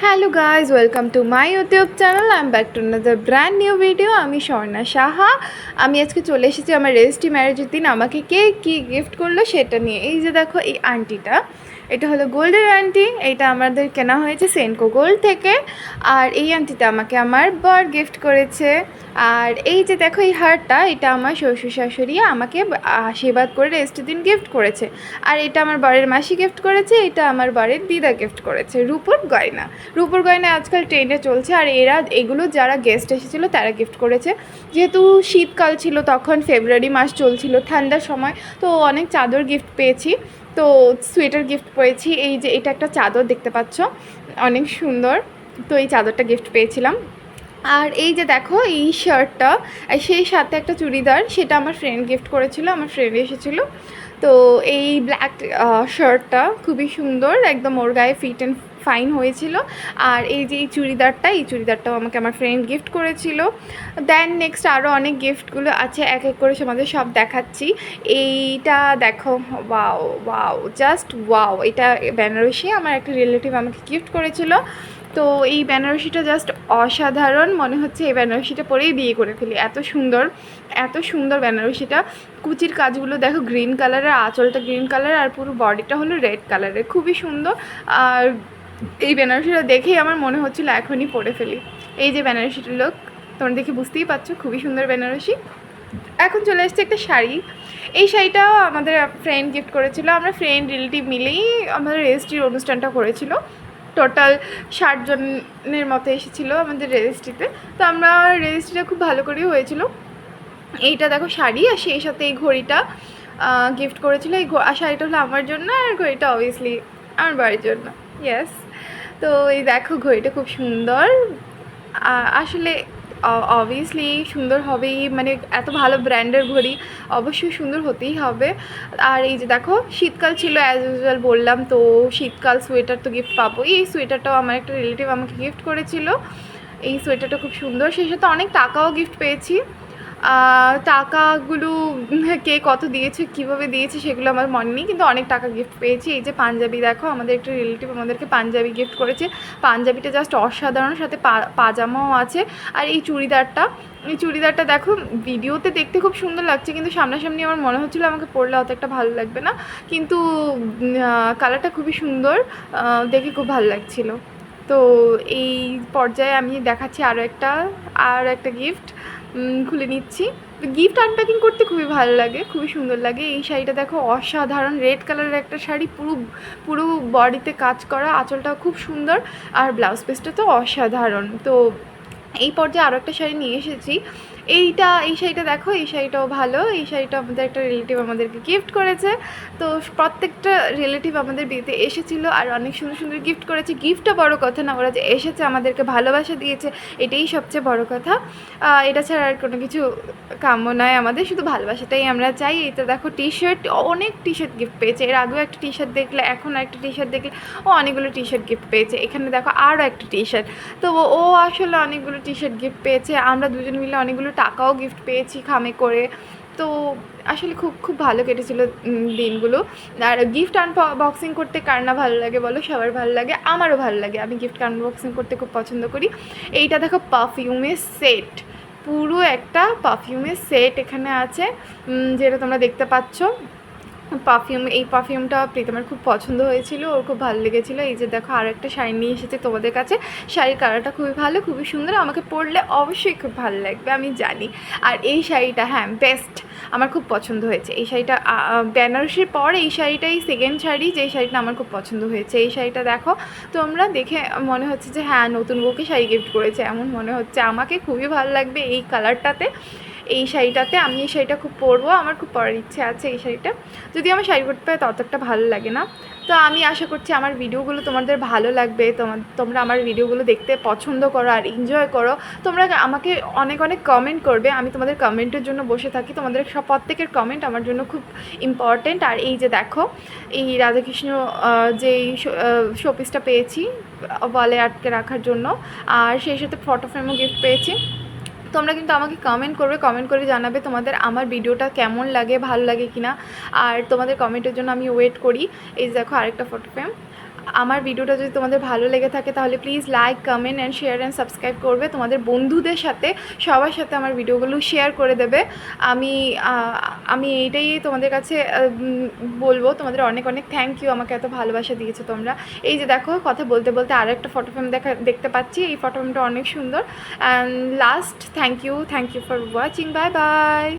Hello guys, welcome to my YouTube channel. I'm back to another brand new video. আমি স্বর্ণা সাহা। আমি আজকে চলে এসেছি আমার রেজিস্ট্রি ম্যারেজের দিন আমাকে কে কি গিফট করলো সেটা নিয়ে। এই যে দেখো এই আন্টিটা, এটা হলো গোল্ডের আন্টি। এটা আমাদের কেনা হয়েছে সেনকো গোল্ড থেকে। আর এই আন্টিটা আমাকে আমার বর গিফট করেছে। আর এই যে দেখো এই হারটা, এটা আমার শ্বশুর শাশুড়ি আমাকে আশীর্বাদ করে রেজিস্ট্রির দিন গিফট করেছে। আর এটা আমার বরের মাসি গিফট করেছে, এটা আমার বরের দিদা গিফট করেছে। রূপোর গয়না, রূপোর গয়না আজকাল ট্রেন্ডে চলছে। আর এগুলো যারা গেস্ট এসেছিলো তারা গিফট করেছে। যেহেতু শীতকাল ছিল, তখন ফেব্রুয়ারি মাস চলছিল, ঠান্ডার সময়, তো অনেক চাদর গিফট পেয়েছি, তো সোয়েটার গিফট পেয়েছি। এই যে এটা একটা চাদর দেখতে পাচ্ছ, অনেক সুন্দর, তো এই চাদরটা গিফট পেয়েছিলাম। আর এই যে দেখো এই শার্টটা, সেই সাথে একটা চুড়িদার, সেটা আমার ফ্রেন্ড গিফট করেছিল, আমার ফ্রেন্ড এসেছিলো। তো এই ব্ল্যাক শার্টটা খুবই সুন্দর, একদম ওর গায়ে ফিট অ্যান্ড ফাইন হয়েছিল। আর এই যে এই চুড়িদারটাও আমাকে আমার ফ্রেন্ড গিফট করেছিল। দেন নেক্সট আরও অনেক গিফটগুলো আছে, এক এক করে তোমাদের সব দেখাচ্ছি। এইটা দেখো, ওয়াও ওয়াও, জাস্ট ওয়াও, এটা বেনারসি আমার একটা রিলেটিভ আমাকে গিফট করেছিল। তো এই বেনারসিটা জাস্ট অসাধারণ, মনে হচ্ছে এই বেনারসিটা পরেই বিয়ে করে ফেলি, এত সুন্দর, এত সুন্দর বেনারসিটা। কুচির কাজগুলো দেখো গ্রিন কালারের, আঁচলটা গ্রিন কালার, আর পুরো বডিটা হলো রেড কালারের, খুবই সুন্দর। আর এই বেনারসিটা দেখেই আমার মনে হচ্ছিলো এখনই পরে ফেলি। এই যে বেনারসিটার লোক, তোমরা দেখে বুঝতেই পারছো খুবই সুন্দর বেনারসি। এখন চলে এসছে একটা শাড়ি। এই শাড়িটাও আমাদের ফ্রেন্ড গিফট করেছিল, আমরা ফ্রেন্ড রিলেটিভ মিলেই আমাদের রেজিস্ট্রির অনুষ্ঠানটা করেছিল। টোটাল 60 জনের মতো এসেছিলো আমাদের রেজিস্ট্রিতে। তো আমরা রেজিস্ট্রিটা খুব ভালো করেই হয়েছিল। এইটা দেখো শাড়ি, আর সেই সাথে এই ঘড়িটা গিফট করেছিল। এই শাড়িটা হলো আমার জন্য, আর ঘড়িটা অবভিয়াসলি আমার বাড়ির জন্য। ইয়েস, তো এই দেখো ঘড়িটা খুব সুন্দর। আসলে অবভিয়াসলি সুন্দর হবেই, মানে এত ভালো ব্র্যান্ডের ঘড়ি অবশ্যই সুন্দর হতেই হবে। আর এই যে দেখো শীতকাল ছিল, অ্যাজ ইউজুয়াল বললাম, তো শীতকাল সোয়েটার তো গিফট পাবোই। এই সোয়েটারটাও আমার একটা রিলেটিভ আমাকে গিফট করেছিল। এই সোয়েটারটা খুব সুন্দর, সেই সাথে অনেক টাকাও গিফট পেয়েছি। টাকাগুলো কে কত দিয়েছে, কীভাবে দিয়েছে সেগুলো আমার মনে নেই, কিন্তু অনেক টাকা গিফট পেয়েছি। এই যে পাঞ্জাবি দেখো, আমাদের একটা রিলেটিভ আমাদেরকে পাঞ্জাবি গিফট করেছে। পাঞ্জাবিটা জাস্ট অসাধারণ, সাথে পাজামাও আছে। আর এই চুড়িদারটা দেখো, ভিডিওতে দেখতে খুব সুন্দর লাগছে, কিন্তু সামনাসামনি আমার মনে হচ্ছিলো আমাকে পরলে অত একটা ভালো লাগবে না, কিন্তু কালারটা খুবই সুন্দর, দেখে খুব ভালো লাগছিলো। তো এই পর্যায়ে আমি দেখাচ্ছি আরও একটা গিফট, খুলে নিচ্ছি। গিফট আনপ্যাকিং করতে খুবই ভালো লাগে, খুবই সুন্দর লাগে। এই শাড়িটা দেখো অসাধারণ, রেড কালারের একটা শাড়ি, পুরো বডিতে কাজ করা, আঁচলটাও খুব সুন্দর, আর ব্লাউজ পিসটা তো অসাধারণ। তো এই পর্যায়ে আরও একটা শাড়ি নিয়ে এসেছি। এই শাড়িটা দেখো, এই শাড়িটাও ভালো। এই শাড়িটা আমাদের একটা রিলেটিভ আমাদেরকে গিফট করেছে। তো প্রত্যেকটা রিলেটিভ আমাদের বিয়েতে এসেছিলো, আর অনেক সুন্দর সুন্দর গিফট করেছে। গিফটটা বড় কথা না, ওরা যে এসেছে আমাদেরকে ভালোবাসা দিয়েছে, এটাই সবচেয়ে বড় কথা। এটা ছাড়া আর কোনো কিছু কাম্য নয় আমাদের, শুধু ভালোবাসাটাই আমরা চাই। এই তো দেখো টি শার্ট, অনেক টি শার্ট গিফট পেয়েছে। এর আগেও একটা টি শার্ট দেখলে, এখন একটা টি শার্ট দেখলে, ও অনেকগুলো টি শার্ট গিফট পেয়েছে। এখানে দেখো আরও একটা টি শার্ট, তো ও আসলে অনেকগুলো টি শার্ট গিফট পেয়েছে। আমরা দুজন মিলে অনেকগুলো টাকাও গিফট পেয়েছি খামে করে। তো আসলে খুব খুব ভালো কেটেছিল দিনগুলো। আর গিফট আনবক্সিং করতে কার না ভালো লাগে বলো, সবার ভালো লাগে, আমারও ভালো লাগে, আমি গিফট আনবক্সিং করতে খুব পছন্দ করি। এইটা দেখো পারফিউমের সেট, পুরো একটা পারফিউমের সেট এখানে আছে, যেটা তোমরা দেখতে পাচ্ছ। এই পারফিউমটা প্রীতমের খুব পছন্দ হয়েছিল, ওর খুব ভালো লেগেছিলো। এই যে দেখো আরও একটা শাড়ি নিয়ে এসেছে তোমাদের কাছে। শাড়ির কালারটা খুবই ভালো, খুবই সুন্দর, আমাকে পরলে অবশ্যই খুব ভালো লাগবে, আমি জানি। আর এই শাড়িটা, হ্যাঁ বেস্ট, আমার খুব পছন্দ হয়েছে এই শাড়িটা। বেনারসির পর এই শাড়িটাই সেকেন্ড শাড়ি, যেই শাড়িটা আমার খুব পছন্দ হয়েছে। এই শাড়িটা দেখো তোমরা, দেখে মনে হচ্ছে যে হ্যাঁ নতুন বউকে শাড়ি গিফট করেছে এমন মনে হচ্ছে। আমাকে খুবই ভালো লাগবে এই কালারটাতে, এই শাড়িটাতে। আমি এই শাড়িটা খুব পরবো, আমার খুব পরার ইচ্ছে আছে এই শাড়িটা, যদি আমার শাড়ি পরতে পারে ততটা ভালো লাগে না। তো আমি আশা করছি আমার ভিডিওগুলো তোমাদের ভালো লাগবে, তোমরা আমার ভিডিওগুলো দেখতে পছন্দ করো আর এনজয় করো। তোমরা আমাকে অনেক অনেক কমেন্ট করবে, আমি তোমাদের কমেন্টের জন্য বসে থাকি। তোমাদের প্রত্যেকের কমেন্ট আমার জন্য খুব ইম্পর্টেন্ট। আর এই যে দেখো এই রাধাকৃষ্ণ যেই শোপিসটা পেয়েছি ওয়ালে আটকে রাখার জন্য, আর সেই সাথে ফটো ফ্রেমও গিফট পেয়েছি। তোমরা কিন্তু আমাকে কমেন্ট করবে, কমেন্ট করে জানাবে তোমাদের আমার ভিডিওটা কেমন লাগে, ভালো লাগে কিনা। আর তোমাদের কমেন্টের জন্য আমি ওয়েট করি। এই দেখো আরেকটা ফটো ফ্রেম, আমার ভিডিওটা যদি তোমাদের ভালো লেগে থাকে তাহলে please like, comment and share and subscribe করবে। তোমাদের বন্ধুদের সাথে সবার সাথে আমার ভিডিওগুলো শেয়ার করে দেবে। আমি এইটাই তোমাদের কাছে বলবো। তোমাদের অনেক অনেক থ্যাংক ইউ, আমাকে এত ভালোবাসা দিয়েছো তোমরা। এই যে দেখো কথা বলতে বলতে আরও একটা ফটো ফ্রেম দেখতে পাচ্ছি। এই ফটো ফ্রেমটা অনেক সুন্দর। And last thank you for watching. Bye by.